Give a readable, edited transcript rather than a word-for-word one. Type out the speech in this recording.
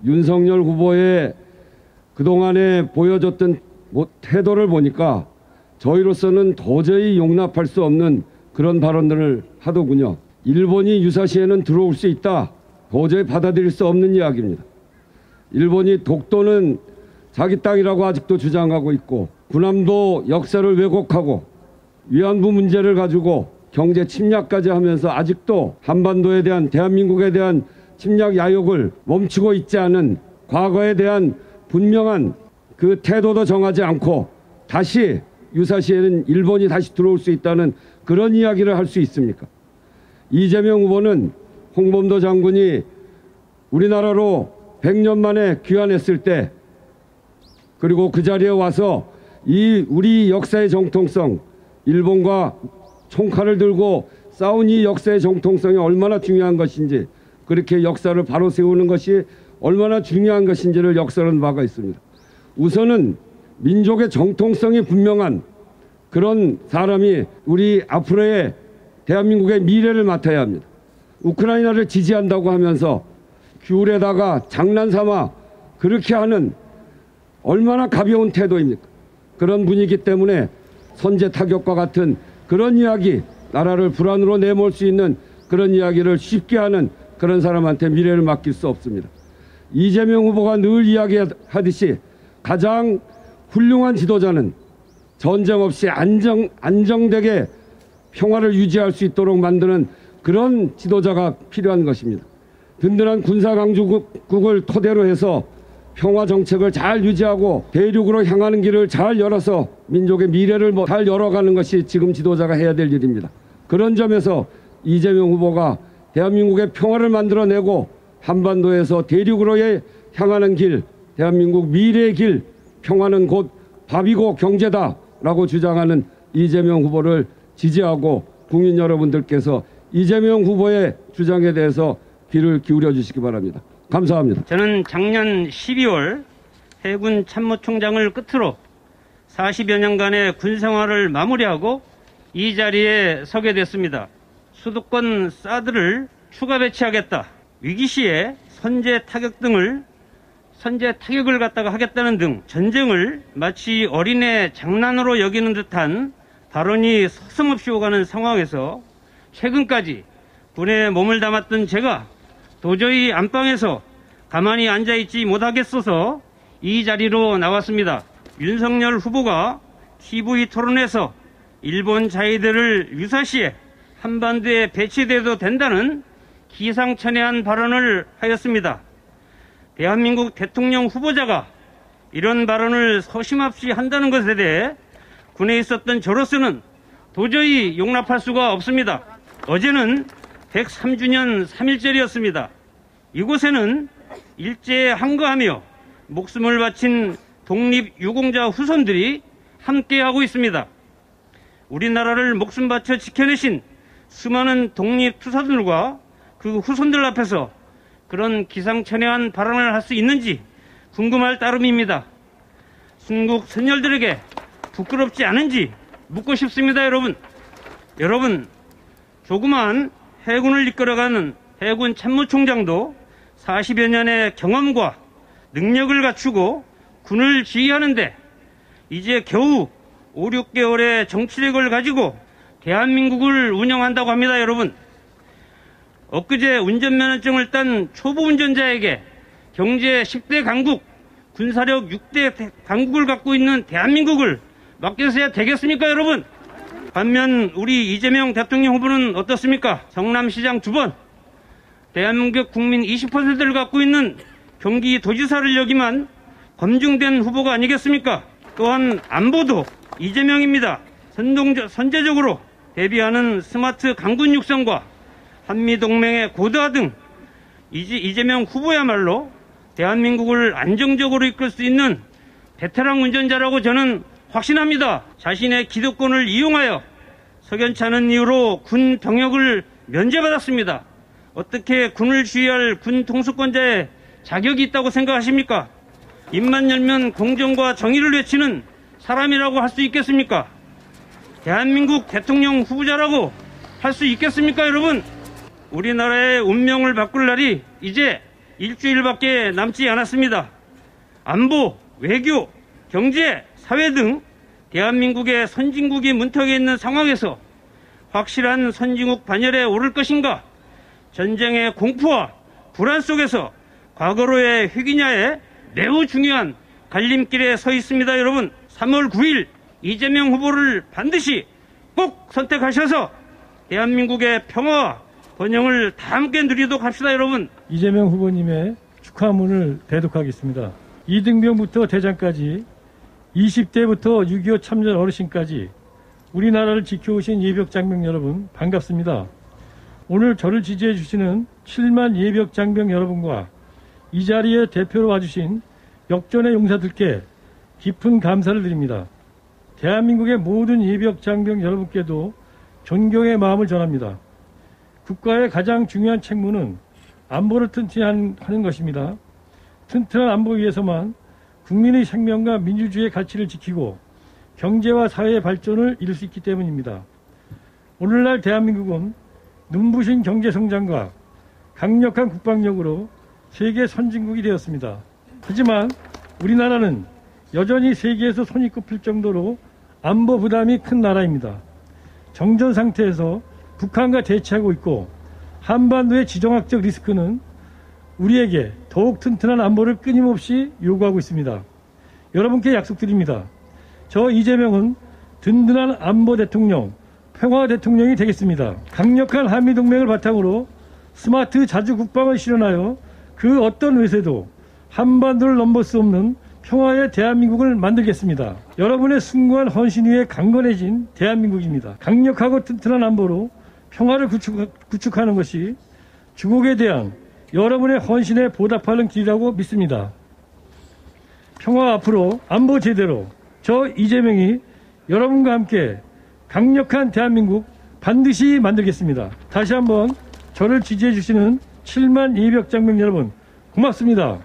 윤석열 후보의 그동안에 보여줬던 태도를 보니까 저희로서는 도저히 용납할 수 없는 그런 발언들을 하더군요. 일본이 유사시에는 들어올 수 있다. 도저히 받아들일 수 없는 이야기입니다. 일본이 독도는 자기 땅이라고 아직도 주장하고 있고, 군함도 역사를 왜곡하고 위안부 문제를 가지고 경제 침략까지 하면서 아직도 한반도에 대한, 대한민국에 대한 침략 야욕을 멈추고 있지 않은, 과거에 대한 분명한 그 태도도 정하지 않고 다시 유사시에는 일본이 다시 들어올 수 있다는 그런 이야기를 할 수 있습니까? 이재명 후보는 홍범도 장군이 우리나라로 100년 만에 귀환했을 때, 그리고 그 자리에 와서 우리 역사의 정통성, 일본과 총칼을 들고 싸운 이 역사의 정통성이 얼마나 중요한 것인지, 그렇게 역사를 바로 세우는 것이 얼마나 중요한 것인지를 역사는 바가 있습니다. 우선은 민족의 정통성이 분명한 그런 사람이 우리 앞으로의 대한민국의 미래를 맡아야 합니다. 우크라이나를 지지한다고 하면서 귤에다가 장난삼아 그렇게 하는 얼마나 가벼운 태도입니까? 그런 분위기 때문에 선제 타격과 같은 그런 이야기, 나라를 불안으로 내몰 수 있는 그런 이야기를 쉽게 하는 그런 사람한테 미래를 맡길 수 없습니다. 이재명 후보가 늘 이야기하듯이 가장 훌륭한 지도자는 전쟁 없이 안정되게 평화를 유지할 수 있도록 만드는 그런 지도자가 필요한 것입니다. 든든한 군사강국을 토대로 해서 평화 정책을 잘 유지하고 대륙으로 향하는 길을 잘 열어서 민족의 미래를 잘 열어가는 것이 지금 지도자가 해야 될 일입니다. 그런 점에서 이재명 후보가 대한민국의 평화를 만들어내고 한반도에서 대륙으로 향하는 길, 대한민국 미래의 길, 평화는 곧 밥이고 경제다라고 주장하는 이재명 후보를 지지하고 국민 여러분들께서 이재명 후보의 주장에 대해서 귀를 기울여 주시기 바랍니다. 감사합니다. 저는 작년 12월 해군 참모총장을 끝으로 40여 년간의 군생활을 마무리하고 이 자리에 서게 됐습니다. 수도권 사드를 추가 배치하겠다, 위기시에 선제 타격을 갖다가 하겠다는 등 전쟁을 마치 어린애 장난으로 여기는 듯한 발언이 서슴없이 오가는 상황에서 최근까지 군에 몸을 담았던 제가 도저히 안방에서 가만히 앉아있지 못하겠어서 이 자리로 나왔습니다. 윤석열 후보가 TV 토론에서 일본 자위대를 유사시에 한반도에 배치돼도 된다는 기상천외한 발언을 하였습니다. 대한민국 대통령 후보자가 이런 발언을 서심없이 한다는 것에 대해 군에 있었던 저로서는 도저히 용납할 수가 없습니다. 어제는 103주년 3.1절이었습니다. 이곳에는 일제에 항거하며 목숨을 바친 독립유공자 후손들이 함께하고 있습니다. 우리나라를 목숨 바쳐 지켜내신 수많은 독립투사들과 그 후손들 앞에서 그런 기상천외한 발언을 할 수 있는지 궁금할 따름입니다. 순국 선열들에게 부끄럽지 않은지 묻고 싶습니다. 여러분, 조그마한 해군을 이끌어가는 해군 참모총장도 40여 년의 경험과 능력을 갖추고 군을 지휘하는데 이제 겨우 5, 6개월의 정치력을 가지고 대한민국을 운영한다고 합니다. 여러분, 엊그제 운전면허증을 딴 초보 운전자에게 경제 10대 강국, 군사력 6대 강국을 갖고 있는 대한민국을 맡겨서야 되겠습니까, 여러분? 반면 우리 이재명 대통령 후보는 어떻습니까? 성남시장 2번, 대한민국 국민 20%를 갖고 있는 경기도지사를 역임한 검증된 후보가 아니겠습니까? 또한 안보도 이재명입니다. 선제적으로 대비하는 스마트 강군 육성과 한미동맹의 고도화 등 이재명 후보야말로 대한민국을 안정적으로 이끌 수 있는 베테랑 운전자라고 저는 확신합니다. 자신의 기득권을 이용하여 석연치 않은 이유로 군 병역을 면제받았습니다. 어떻게 군을 지휘할 군 통수권자의 자격이 있다고 생각하십니까? 입만 열면 공정과 정의를 외치는 사람이라고 할 수 있겠습니까? 대한민국 대통령 후보자라고 할 수 있겠습니까, 여러분? 우리나라의 운명을 바꿀 날이 이제 일주일밖에 남지 않았습니다. 안보, 외교, 경제, 사회 등 대한민국의 선진국이 문턱에 있는 상황에서 확실한 선진국 반열에 오를 것인가? 전쟁의 공포와 불안 속에서 과거로의 회귀냐에 매우 중요한 갈림길에 서 있습니다. 여러분, 3월 9일 이재명 후보를 반드시 꼭 선택하셔서 대한민국의 평화와 번영을 다 함께 누리도록 합시다. 여러분. 이재명 후보님의 축하문을 대독하겠습니다. 이등병부터 대장까지 20대부터 6.25 참전 어르신까지 우리나라를 지켜오신 예비역 장병 여러분 반갑습니다. 오늘 저를 지지해 주시는 7만 예비역 장병 여러분과 이 자리에 대표로 와주신 역전의 용사들께 깊은 감사를 드립니다. 대한민국의 모든 예비역 장병 여러분께도 존경의 마음을 전합니다. 국가의 가장 중요한 책무는 안보를 튼튼히 하는 것입니다. 튼튼한 안보 위해서만 국민의 생명과 민주주의의 가치를 지키고 경제와 사회의 발전을 이룰 수 있기 때문입니다. 오늘날 대한민국은 눈부신 경제 성장과 강력한 국방력으로 세계 선진국이 되었습니다. 하지만 우리나라는 여전히 세계에서 손이 꼽힐 정도로 안보 부담이 큰 나라입니다. 정전 상태에서 북한과 대치하고 있고 한반도의 지정학적 리스크는 우리에게 더욱 튼튼한 안보를 끊임없이 요구하고 있습니다. 여러분께 약속드립니다. 저 이재명은 든든한 안보 대통령, 평화 대통령이 되겠습니다. 강력한 한미동맹을 바탕으로 스마트 자주 국방을 실현하여 그 어떤 외세도 한반도를 넘볼 수 없는 평화의 대한민국을 만들겠습니다. 여러분의 숭고한 헌신 위에 강건해진 대한민국입니다. 강력하고 튼튼한 안보로 평화를 구축하는 것이 주국에 대한 여러분의 헌신에 보답하는 길이라고 믿습니다. 평화 앞으로, 안보 제대로, 저 이재명이 여러분과 함께 강력한 대한민국 반드시 만들겠습니다. 다시 한번 저를 지지해 주시는 7만 예비역 장병 여러분 고맙습니다.